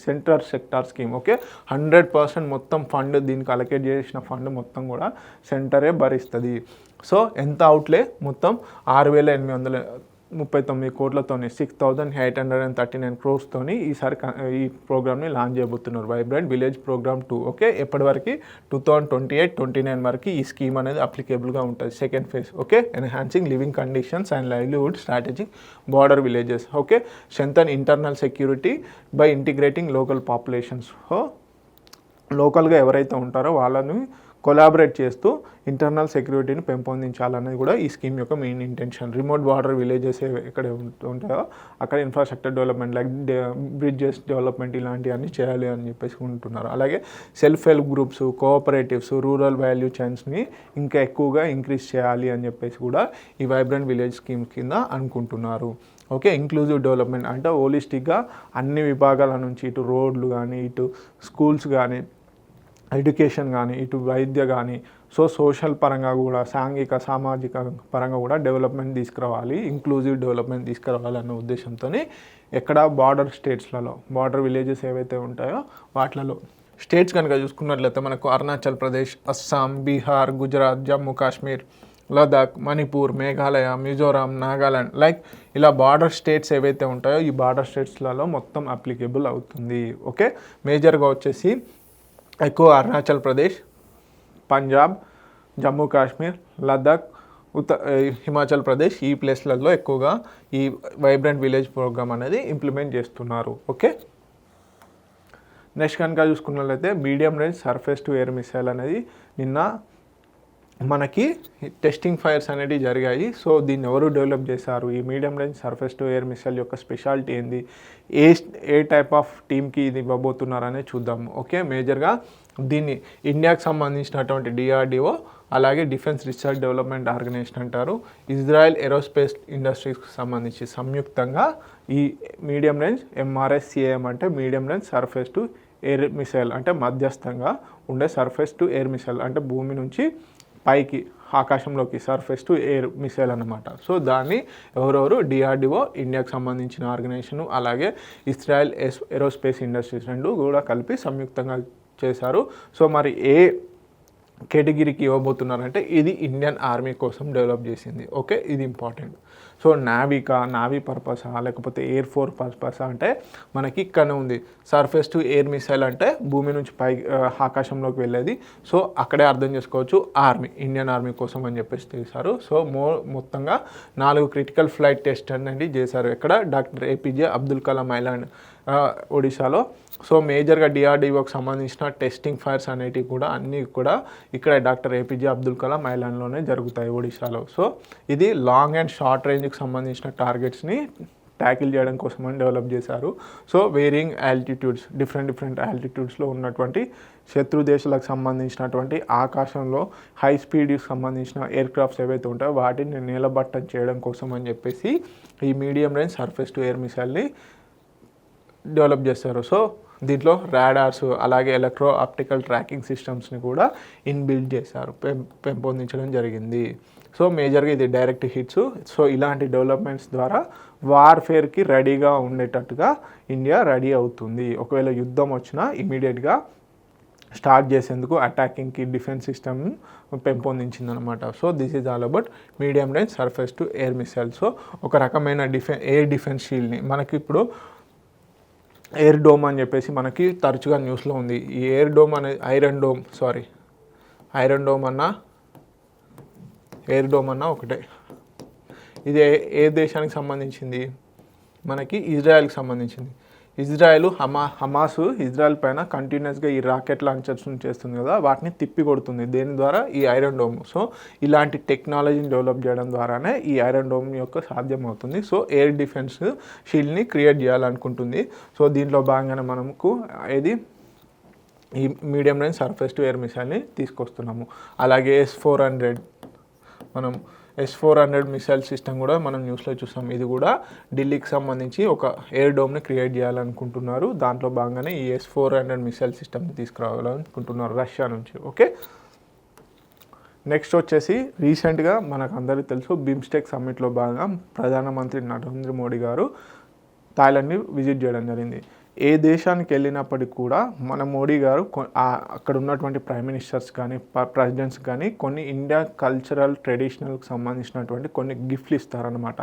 [SPEAKER 1] సెక్టార్ స్కీమ్. ఓకే, 100% మొత్తం ఫండ్ దీనికి అలొకేట్ చేసిన ఫండ్ మొత్తం కూడా సెంటరే భరిస్తుంది. సో ఎంత అవుట్లే మొత్తం 6,839 కోట్లతోని 6,839 క్రోర్స్తోని ఈసారి ఈ ప్రోగ్రామ్ని లాంచ్ చేయబోతున్నారు, వైబ్రెంట్ విలేజ్ ప్రోగ్రామ్ 2. ఓకే, ఎప్పటివరకు 2028-29 వరకు ఈ స్కీమ్ అనేది అప్లికేబుల్గా ఉంటుంది second phase. Okay, enhancing living conditions and livelihood strategic border villages. Okay, strengthen internal security by integrating local populations. So లోకల్గా ఎవరైతే ఉంటారో వాళ్ళని కొలాబరేట్ చేస్తూ ఇంటర్నల్ సెక్యూరిటీని పెంపొందించాలనేది కూడా ఈ స్కీమ్ యొక్క main intention. Remote border villages ఎక్కడ ఉంటాయో అక్కడ infrastructure development like bridges development ఇలాంటివన్నీ చేయాలి అని చెప్పేసి ఉంటున్నారు. అలాగే self help groups, cooperatives, rural value చైన్స్ని ఇంకా ఎక్కువగా ఇంక్రీజ్ చేయాలి అని చెప్పేసి కూడా ఈ వైబ్రెంట్ విలేజ్ స్కీమ్ కింద అనుకుంటున్నారు. ఓకే, ఇంక్లూజివ్ డెవలప్మెంట్ అంటే హోలిస్టిక్గా అన్ని విభాగాల నుంచి ఇటు రోడ్లు కానీ, ఇటు స్కూల్స్ కానీ, ఎడ్యుకేషన్ కానీ, ఇటు వైద్య కానీ, సో సోషల్ పరంగా కూడా, సాంఘిక సామాజిక పరంగా కూడా డెవలప్మెంట్ తీసుకురావాలి, ఇంక్లూజివ్ డెవలప్మెంట్ తీసుకురావాలి అన్న ఉద్దేశంతో ఎక్కడ బార్డర్ స్టేట్స్లలో బార్డర్ విలేజెస్ ఏవైతే ఉంటాయో వాటిలలో స్టేట్స్ కనుక చూసుకున్నట్లయితే మనకు అరుణాచల్ ప్రదేశ్, అస్సాం, బీహార్, గుజరాత్, జమ్మూ కాశ్మీర్, లదాఖ్, మణిపూర్, మేఘాలయ, మిజోరాం, నాగాలాండ్ లైక్ ఇలా బార్డర్ స్టేట్స్ ఏవైతే ఉంటాయో ఈ బార్డర్ స్టేట్స్లలో మొత్తం అప్లికేబుల్ అవుతుంది. ఓకే, మేజర్గా వచ్చేసి ఎక్కువ అరుణాచల్ ప్రదేశ్, పంజాబ్, జమ్మూ కాశ్మీర్, లదాఖ్, హిమాచల్ ప్రదేశ్ ఈ ప్లేస్లలో ఎక్కువగా ఈ వైబ్రెంట్ విలేజ్ ప్రోగ్రామ్ అనేది ఇంప్లిమెంట్ చేస్తున్నారు. ఓకే, నెక్స్ట్ కనుక చూసుకున్నట్లయితే medium range surface to air missile అనేది నిన్న మనకి టెస్టింగ్ ఫైర్స్ అనేవి జరిగాయి. సో దీన్ని ఎవరు డెవలప్ చేశారు, ఈ medium range surface to air missile యొక్క స్పెషాలిటీ ఏంది, ఏ టైప్ ఆఫ్ టీమ్కి ఇది ఇవ్వబోతున్నారు అనేది చూద్దాము. ఓకే, మేజర్గా దీన్ని ఇండియాకి సంబంధించినటువంటి DRDO అలాగే డిఫెన్స్ రీసెర్చ్ డెవలప్మెంట్ ఆర్గనైజేషన్ అంటారు, ఇజ్రాయెల్ ఏరోస్పేస్ ఇండస్ట్రీస్కి సంబంధించి సంయుక్తంగా ఈ మీడియం రేంజ్ MRSCAM అంటే medium range surface to air missile అంటే మధ్యస్థంగా ఉండే సర్ఫేస్ టు ఎయిర్ మిసైల్ అంటే భూమి నుంచి పైకి ఆకాశంలోకి సర్ఫేస్ టు ఎయిర్ మిసైల్ అన్నమాట. సో దాన్ని ఎవరెవరు DRDO ఇండియాకి సంబంధించిన ఆర్గనైజేషన్ అలాగే ఇజ్రాయెల్ ఏరోస్పేస్ ఇండస్ట్రీస్ రెండు కూడా కలిపి సంయుక్తంగా చేశారు. సో మరి ఏ కేటగిరీకి ఇవ్వబోతున్నారంటే ఇది ఇండియన్ ఆర్మీ కోసం డెవలప్ చేసింది. ఓకే, ఇది ఇంపార్టెంట్. సో నావీ పర్పసా లేకపోతే ఎయిర్ ఫోర్స్ పర్పసా అంటే మనకి ఇక్కడనే ఉంది. సర్ఫేస్ టు ఎయిర్ మిసైల్ అంటే భూమి నుంచి పై ఆకాశంలోకి వెళ్ళేది. సో అక్కడే అర్థం చేసుకోవచ్చు ఇండియన్ ఆర్మీ కోసం అని చెప్పేసి తీశారు. సో మొత్తంగా 4 క్రిటికల్ ఫ్లైట్ టెస్ట్ అనేది చేశారు. ఇక్కడ doctor APJ Abdul Kalam island ఒడిశాలో. సో మేజర్గా డిఆర్డిఓకి సంబంధించిన టెస్టింగ్ ఫైర్స్ అనేటివి కూడా అన్నీ కూడా ఇక్కడ డాక్టర్ ఏపీజే అబ్దుల్ కలాం ఐలాండ్లోనే జరుగుతాయి ఒడిశాలో. సో ఇది లాంగ్ అండ్ షార్ట్ రేంజ్కి సంబంధించిన టార్గెట్స్ని ట్యాకిల్ చేయడం కోసం అని డెవలప్ చేశారు. సో వేరింగ్ ఆల్టిట్యూడ్స్ డిఫరెంట్ ఆల్టిట్యూడ్స్లో ఉన్నటువంటి శత్రు దేశాలకు సంబంధించినటువంటి ఆకాశంలో హై స్పీడ్కి సంబంధించిన ఎయిర్ క్రాఫ్ట్స్ ఏవైతే ఉంటాయో వాటిని నిలబట్టం చేయడం కోసం అని చెప్పేసి ఈ medium range surface to air మిసైల్ని డెవలప్ చేస్తారు. సో దీంట్లో రాడార్స్ అలాగే ఎలక్ట్రో ఆప్టికల్ ట్రాకింగ్ సిస్టమ్స్ని కూడా ఇన్బిల్డ్ చేశారు, పెంపొందించడం జరిగింది. సో మేజర్గా ఇది డైరెక్ట్ హిట్స్. సో ఇలాంటి డెవలప్మెంట్స్ ద్వారా వార్ఫేర్కి రెడీగా ఉండేటట్టుగా ఇండియా రెడీ అవుతుంది. ఒకవేళ యుద్ధం వచ్చినా ఇమీడియట్గా స్టార్ట్ చేసేందుకు అటాకింగ్కి డిఫెన్స్ సిస్టమ్ పెంపొందించిందనమాట. So this is all about medium range surface to air missile. So ఒక రకమైన ఎయిర్ డిఫెన్స్ షీల్డ్ని మనకి ఇప్పుడు ఎయిర్ డోమ్ అని చెప్పేసి మనకి తరచుగా న్యూస్లో ఉంది. ఈ ఎయిర్ డోమ్ అనేది ఐరన్ డోమ్ ఎయిర్ డోమ్ అన్న ఒకటే. ఇది ఏ దేశానికి సంబంధించింది? మనకి ఇజ్రాయెల్కి సంబంధించింది. హమాస్ ఇజ్రాయెల్ పైన కంటిన్యూస్గా ఈ రాకెట్ లాంచర్స్ చేస్తుంది కదా, వాటిని తిప్పి కొడుతుంది. దేని ద్వారా? ఈ ఐరన్ డోమ్. సో ఇలాంటి టెక్నాలజీని డెవలప్ చేయడం ద్వారానే ఈ ఐరన్ డోమ్ యొక్క సాధ్యం అవుతుంది. సో ఎయిర్ డిఫెన్స్ షీల్డ్ని క్రియేట్ చేయాలనుకుంటుంది. సో దీంట్లో భాగంగానే మనకు ఈ medium range surface to air మిసైల్ని తీసుకొస్తున్నాము. అలాగే S-400 మిసైల్ సిస్టమ్ కూడా మనం న్యూస్లో చూసాం. ఇది కూడా ఢిల్లీకి సంబంధించి ఒక ఎయిర్ డోమ్ని క్రియేట్ చేయాలనుకుంటున్నారు. దాంట్లో భాగంగానే ఈ S-400 మిసైల్ సిస్టమ్ని తీసుకురావాలనుకుంటున్నారు రష్యా నుంచి. ఓకే, నెక్స్ట్ వచ్చేసి రీసెంట్గా మనకు అందరికీ తెలుసు బిమ్స్టెక్ సమ్మిట్లో భాగంగా ప్రధానమంత్రి నరేంద్ర మోడీ గారు థాయిలాండ్ని విజిట్ చేయడం జరిగింది. ఏ దేశానికి వెళ్ళినప్పటికీ కూడా మన మోడీ గారు అక్కడ ఉన్నటువంటి ప్రైమ్ మినిస్టర్స్ కానీ ప్రెసిడెంట్స్ కానీ కొన్ని ఇండియా కల్చరల్ ట్రెడిషనల్కి సంబంధించినటువంటి కొన్ని గిఫ్ట్లు ఇస్తారనమాట.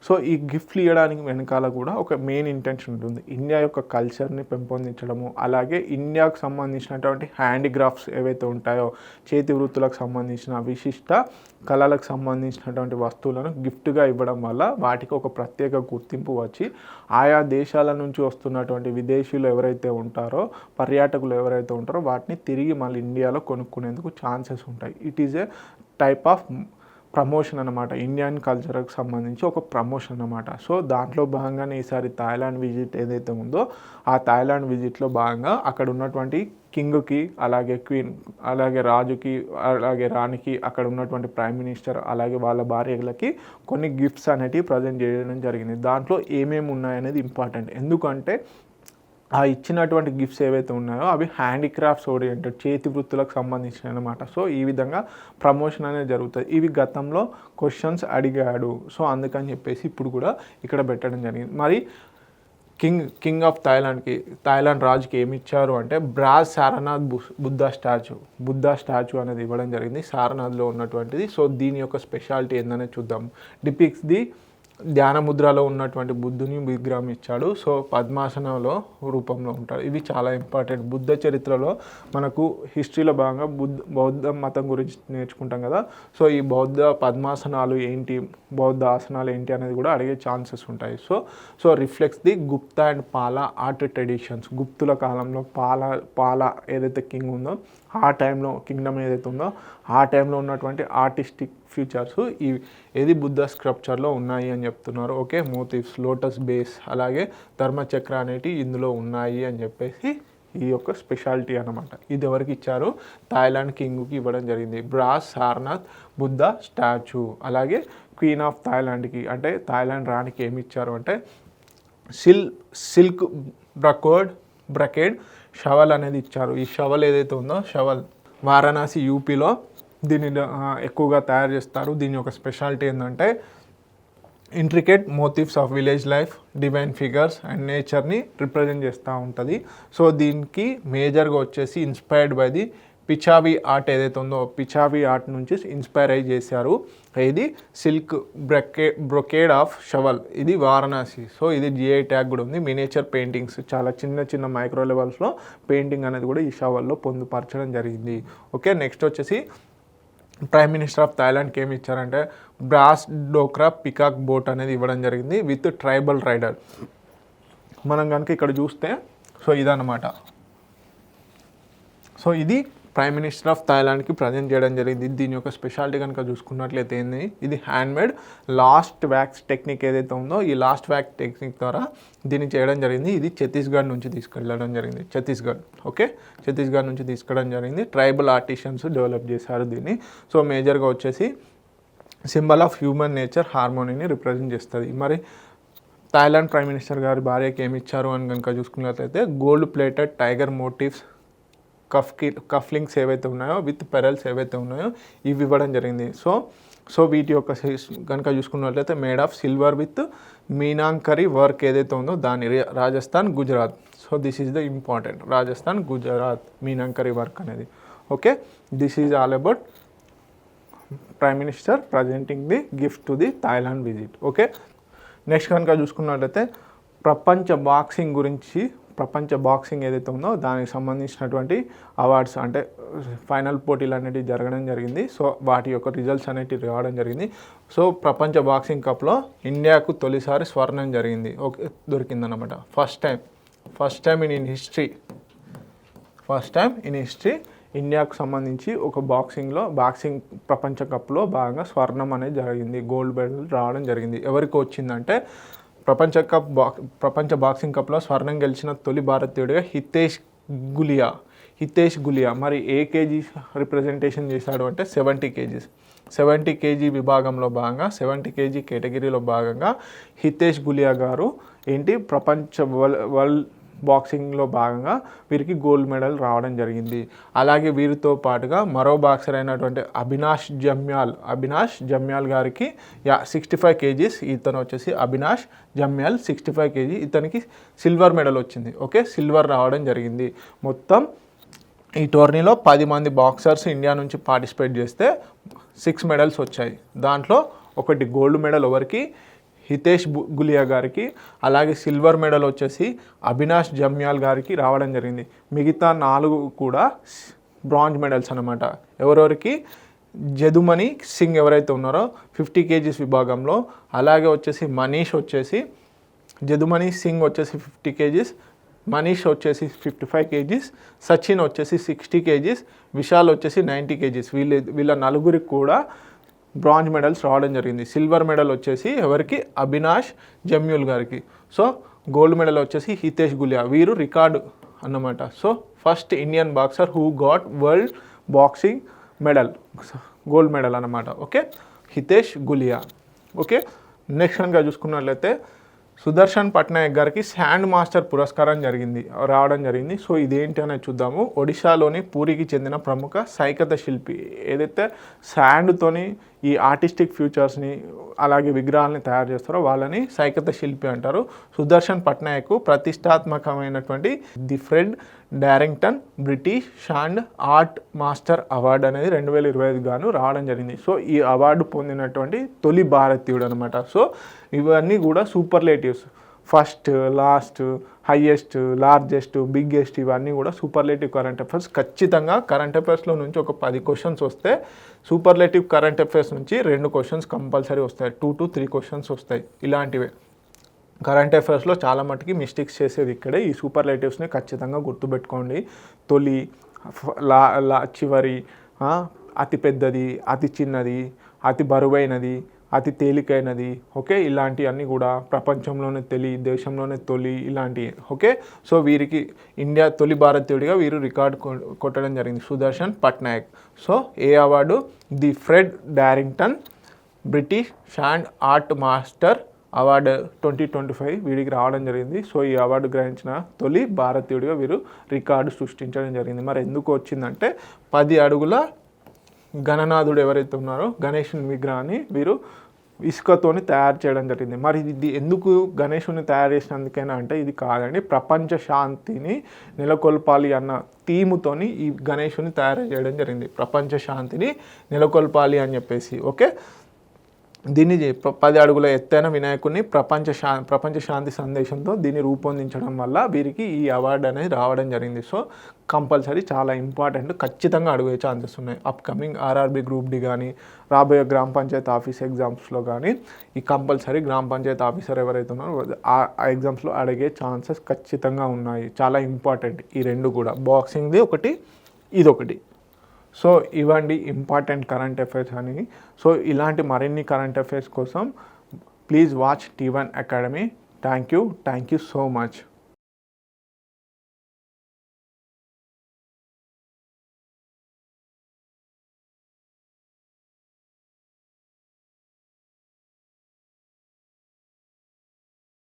[SPEAKER 1] సో ఈ గిఫ్ట్లు ఇవ్వడానికి వెనకాల కూడా ఒక మెయిన్ ఇంటెన్షన్ ఉంటుంది. ఇండియా యొక్క కల్చర్ని పెంపొందించడము, అలాగే ఇండియాకు సంబంధించినటువంటి హ్యాండిక్రాఫ్ట్స్ ఏవైతే ఉంటాయో చేతి వృత్తులకు సంబంధించిన విశిష్ట కళలకు సంబంధించినటువంటి వస్తువులను గిఫ్ట్గా ఇవ్వడం వల్ల వాటికి ఒక ప్రత్యేక గుర్తింపు వచ్చి ఆయా దేశాల నుంచి వస్తున్నటువంటి విదేశీయులు ఎవరైతే ఉంటారో, పర్యాటకులు ఎవరైతే ఉంటారో వాటిని తిరిగి మళ్ళీ ఇండియాలో కొనుక్కునేందుకు ఛాన్సెస్ ఉంటాయి. It is a type of promotion అనమాట. ఇండియన్ కల్చర్కి సంబంధించి ఒక ప్రమోషన్ అనమాట. సో దాంట్లో భాగంగానే ఈసారి థాయిలాండ్ విజిట్ ఏదైతే ఉందో ఆ థాయిలాండ్ విజిట్లో భాగంగా అక్కడ ఉన్నటువంటి కింగ్కి, అలాగే క్వీన్, అలాగే రాజుకి, అలాగే రాణికి, అక్కడ ఉన్నటువంటి ప్రైమ్ మినిస్టర్, అలాగే వాళ్ళ భార్యలకి కొన్ని గిఫ్ట్స్ అనేటివి ప్రజెంట్ చేయడం జరిగింది. దాంట్లో ఏమేమి ఉన్నాయనేది ఇంపార్టెంట్. ఎందుకంటే ఆ ఇచ్చినటువంటి గిఫ్ట్స్ ఏవైతే ఉన్నాయో అవి హ్యాండిక్రాఫ్ట్స్ ఓరియంటెడ్, చేతి వృత్తులకు సంబంధించినవి అనమాట. సో ఈ విధంగా ప్రమోషన్ అనేది జరుగుతుంది. ఇవి గతంలో క్వశ్చన్స్ అడిగాడు. సో అందుకని చెప్పేసి ఇప్పుడు కూడా ఇక్కడ పెట్టడం జరిగింది. మరి కింగ్ ఆఫ్ థాయిలాండ్ రాజుకి ఏమి ఇచ్చారు అంటే బ్రాస్ సారనాథ్ బుద్ధ స్టాచ్యూ అనేది ఇవ్వడం జరిగింది, సారనాథ్లో ఉన్నటువంటిది. సో దీని యొక్క స్పెషాలిటీ ఏందనే చూద్దాం. డిపిక్స్ ది ధ్యాన ముద్రలో ఉన్నటువంటి బుద్ధుని విగ్రహం ఇచ్చాడు. సో పద్మాసనంలో రూపంలో ఉంటాడు. ఇవి చాలా ఇంపార్టెంట్. బుద్ధ చరిత్రలో మనకు హిస్టరీలో భాగంగా బౌద్ధ మతం గురించి నేర్చుకుంటాం కదా. సో ఈ బౌద్ధ పద్మాసనాలు ఏంటి, బౌద్ధ ఆసనాలు ఏంటి అనేది కూడా అడిగే ఛాన్సెస్ ఉంటాయి. So reflects the Gupta and పాల ఆర్ట్ ట్రెడిషన్స్. గుప్తుల కాలంలో పాల ఏదైతే కింగ్ ఉందో ఆ టైంలో, కింగ్డమ్ ఏదైతే ఉందో ఆ టైంలో ఉన్నటువంటి ఆర్టిస్టిక్ ఫ్యూచర్స్ ఏది బుద్ధ స్క్రప్చర్లో ఉన్నాయి అని చెప్తున్నారు. ఓకే, మోటివ్స్, లోటస్ బేస్, అలాగే ధర్మచక్ర అనేటివి ఇందులో ఉన్నాయి అని చెప్పేసి ఈ యొక్క స్పెషాలిటీ అనమాట. ఇది ఎవరికి ఇచ్చారు? థాయిలాండ్ కింగ్కి ఇవ్వడం జరిగింది. Brass Sarnath Buddha statue. అలాగే క్వీన్ ఆఫ్ థాయిలాండ్కి అంటే థాయిలాండ్ రాణికి ఏమి ఇచ్చారు అంటే సిల్క్ బ్రకేడ్ షవల్ అనేది ఇచ్చారు. ఈ షవల్ ఏదైతే ఉందో వారణాసి యూపీలో దీన్ని ఎక్కువగా తయారు చేస్తారు. దీని యొక్క స్పెషాలిటీ ఏంటంటే intricate motifs of village life, divine figures and నేచర్ని రిప్రజెంట్ చేస్తూ ఉంటుంది. సో దీనికి మేజర్గా వచ్చేసి ఇన్స్పైర్డ్ బై ది పిచావి ఆర్ట్ ఏదైతే ఉందో పిచావి ఆర్ట్ నుంచి ఇన్స్పైర్ అయ్యి చేశారు. ఇది సిల్క్ బ్రొకేడ్ ఆఫ్ షవల్, ఇది వారణాసి. సో ఇది జిఐ ట్యాగ్ కూడా ఉంది. మినేచర్ పెయింటింగ్స్, చాలా చిన్న చిన్న మైక్రో లెవెల్స్లో పెయింటింగ్ అనేది కూడా ఈ షవల్లో పొందుపరచడం జరిగింది. ఓకే, నెక్స్ట్ వచ్చేసి ప్రైమ్ మినిస్టర్ ఆఫ్ థాయిలాండ్కి ఏమి ఇచ్చారంటే బ్రాస్ డోక్రా పికాక్ బోట్ అనేది ఇవ్వడం జరిగింది విత్ ట్రైబల్ రైడర్. మనం కనుక ఇక్కడ చూస్తే సో ఇదన్నమాట. సో ఇది ప్రైమ్ మినిస్టర్ ఆఫ్ థాయిలాండ్కి ప్రజెంట్ చేయడం జరిగింది. దీని యొక్క స్పెషాలిటీ కనుక చూసుకున్నట్లయితే ఏంది, ఇది హ్యాండ్మేడ్ లాస్ట్ వ్యాక్స్ టెక్నిక్ ఏదైతే ఉందో ఈ లాస్ట్ వ్యాక్స్ టెక్నిక్ ద్వారా దీన్ని చేయడం జరిగింది. ఇది ఛత్తీస్గఢ్ నుంచి తీసుకెళ్ళడం జరిగింది. ఛత్తీస్గఢ్, ఓకే, ఛత్తీస్గఢ్ నుంచి తీసుకెళ్ళడం జరిగింది. ట్రైబల్ ఆర్టిషన్స్ డెవలప్ చేశారు దీన్ని. సో మేజర్గా వచ్చేసి సింబల్ ఆఫ్ హ్యూమన్ నేచర్ హార్మోనీని రిప్రజెంట్ చేస్తుంది. మరి థాయిలాండ్ ప్రైమ్ మినిస్టర్ గారి భార్యకి ఏమి ఇచ్చారు అని కనుక చూసుకున్నట్లయితే gold plated tiger motives cufflinks ఏవైతే ఉన్నాయో విత్ పెరల్స్ ఏవైతే ఉన్నాయో ఇవి ఇవ్వడం జరిగింది. సో వీటి యొక్క కనుక చూసుకున్నట్లయితే made of silver with meenakari work ఏదైతే ఉందో దాని Rajasthan, Gujarat. So this is the important, Rajasthan, Gujarat meenakari work అనేది. Okay, this is all about prime minister presenting the gift to the Thailand visit. Okay, next కనుక చూసుకున్నట్లయితే ప్రపంచ బాక్సింగ్ ఏదైతే ఉందో దానికి సంబంధించినటువంటి అవార్డ్స్ అంటే ఫైనల్ పోటీలు అనేవి జరగడం జరిగింది. సో వాటి యొక్క రిజల్ట్స్ అనేవి రావడం జరిగింది. సో ప్రపంచ బాక్సింగ్ కప్లో ఇండియాకు తొలిసారి స్వర్ణం జరిగింది, ఓకే, దొరికిందన్నమాట. ఫస్ట్ టైం ఇన్ హిస్టరీ ఇండియాకు సంబంధించి ఒక బాక్సింగ్ ప్రపంచ కప్లో భాగంగా స్వర్ణం అనేది జరిగింది, గోల్డ్ మెడల్ రావడం జరిగింది. ఎవరికి వచ్చిందంటే ప్రపంచ బాక్సింగ్ కప్లో స్వర్ణం గెలిచిన తొలి భారతీయుడిగా హితేష్ గులియా. మరి ఏ కేజీ రిప్రజెంటేషన్ చేశాడు అంటే 70 కేజీ విభాగంలో భాగంగా 70 కేజీ కేటగిరీలో భాగంగా హితేష్ గులియా గారు ప్రపంచ వరల్డ్ బాక్సింగ్లో భాగంగా వీరికి గోల్డ్ మెడల్ రావడం జరిగింది. అలాగే వీరితో పాటుగా మరో బాక్సర్ అయినటువంటి అవినాష్ జమ్యాల్ గారికి 65 కేజీస్, ఇతను వచ్చేసి అవినాష్ జమ్యాల్ 65 కేజీ, ఇతనికి సిల్వర్ మెడల్ వచ్చింది. ఓకే, సిల్వర్ రావడం జరిగింది. మొత్తం ఈ టోర్నీలో 10 మంది బాక్సర్స్ ఇండియా నుంచి పార్టిసిపేట్ చేస్తే 6 మెడల్స్ వచ్చాయి. దాంట్లో ఒకటి గోల్డ్ మెడల్ ఎవరికి, హితేష్ గులియా గారికి, అలాగే సిల్వర్ మెడల్ వచ్చేసి అవినాష్ జమ్యాల్ గారికి రావడం జరిగింది. మిగతా 4 కూడా బ్రాంజ్ మెడల్స్ అన్నమాట. ఎవరెవరికి, జదుమణి సింగ్ ఎవరైతే ఉన్నారో 50 కేజీస్ విభాగంలో, అలాగే వచ్చేసి జదుమణి సింగ్ వచ్చేసి 50 కేజీస్, మనీష్ వచ్చేసి 55 కేజీస్, సచిన్ వచ్చేసి 60 కేజీస్, విశాల్ వచ్చేసి 90 కేజీస్. వీళ్ళ నలుగురికి కూడా బ్రాంజ్ మెడల్స్ రావడం జరిగింది. సిల్వర్ మెడల్ వచ్చేసి ఎవరికి, అవినాష్ జమ్యూల్ గారికి. సో గోల్డ్ మెడల్ వచ్చేసి హితేష్ గులియా, వీరు రికార్డు అన్నమాట. So first Indian boxer who got world boxing medal, gold medal అన్నమాట. Okay, Hitesh Gulia. Okay, next కనుక చూసుకున్నట్లయితే సుదర్శన్ పట్నాయక్ గారికి శాండ్ మాస్టర్ పురస్కారం రావడం జరిగింది. సో ఇదేంటి అనేది చూద్దాము. ఒడిశాలోని పూరికి చెందిన ప్రముఖ సైకత శిల్పి ఏదైతే శాండ్తోని ఈ ఆర్టిస్టిక్ ఫ్యూచర్స్ని అలాగే విగ్రహాలని తయారు చేస్తారో వాళ్ళని సైకత శిల్పి అంటారు. సుదర్శన్ పట్నాయక్ ప్రతిష్టాత్మకమైనటువంటి the Fred Darrington British sand art master award అనేది 2025 గాను రావడం జరిగింది. సో ఈ అవార్డు పొందినటువంటి తొలి భారతీయుడు అనమాట. సో ఇవన్నీ కూడా superlatives, first, last, highest, largest, biggest, ఇవన్నీ కూడా సూపర్లేటివ్ కరెంట్ అఫైర్స్. ఖచ్చితంగా కరెంట్ అఫైర్స్లో నుంచి ఒక 10 క్వశ్చన్స్ వస్తే సూపర్లేటివ్ కరెంట్ అఫైర్స్ నుంచి 2 క్వశ్చన్స్ కంపల్సరీ వస్తాయి, 2 to 3 క్వశ్చన్స్ వస్తాయి. ఇలాంటివే కరెంట్ అఫైర్స్లో చాలా మటుకి మిస్టేక్స్ చేసేది ఇక్కడే. ఈ సూపర్లేటివ్స్ని ఖచ్చితంగా గుర్తుపెట్టుకోండి. తొలి, చివరి, అతి పెద్దది, అతి చిన్నది, అతి బరువైనది, అతి తేలికైనది. ఓకే, ఇలాంటివన్నీ కూడా ప్రపంచంలోనే దేశంలోనే తొలి, ఇలాంటివి. ఓకే, సో వీరికి ఇండియా తొలి భారతీయుడిగా వీరు రికార్డు కొట్టడం జరిగింది, సుదర్శన్ పట్నాయక్. సో ఏ award, the Fred Darrington British sand art master award 2025 వీడికి రావడం జరిగింది. సో ఈ అవార్డు గ్రహించిన తొలి భారతీయుడిగా వీరు రికార్డు సృష్టించడం జరిగింది. మరి ఎందుకు వచ్చిందంటే 10 అడుగుల గణనాథుడు ఎవరైతే ఉన్నారో గణేష్ విగ్రహాన్ని వీరు ఇసుకతోని తయారు చేయడం జరిగింది. మరి ఇది ఎందుకు గణేశుని తయారు చేసినందుకైనా అంటే ఇది కాదండి, ప్రపంచ శాంతిని నెలకొల్పాలి అన్న థీముతోని ఈ గణేశుని తయారు చేయడం జరిగింది. ప్రపంచ శాంతిని నెలకొల్పాలి అని చెప్పేసి. ఓకే, దీన్ని 10 అడుగుల ఎత్తైన వినాయకుడిని ప్రపంచ శాంతి సందేశంతో దీన్ని రూపొందించడం వల్ల వీరికి ఈ అవార్డు అనేది రావడం జరిగింది. సో కంపల్సరీ చాలా ఇంపార్టెంట్, ఖచ్చితంగా అడిగే ఛాన్సెస్ ఉన్నాయి. అప్కమింగ్ ఆర్ఆర్బీ గ్రూప్ డి కానీ రాబోయే గ్రామ పంచాయతీ ఆఫీస్ ఎగ్జామ్స్లో కానీ ఈ కంపల్సరీ గ్రామ పంచాయతీ ఆఫీసర్ ఎవరైతే ఉన్నారో ఆ ఎగ్జామ్స్లో అడిగే ఛాన్సెస్ ఖచ్చితంగా ఉన్నాయి. చాలా ఇంపార్టెంట్ ఈ రెండు కూడా, బాక్సింగ్ది ఒకటి, ఇదొకటి. సో ఇవ్వండి ఇంపార్టెంట్ కరెంట్ అఫైర్స్ అని. సో ఇలాంటి మరిన్ని కరెంట్ అఫైర్స్ కోసం please watch T1 academy. Thank you so much.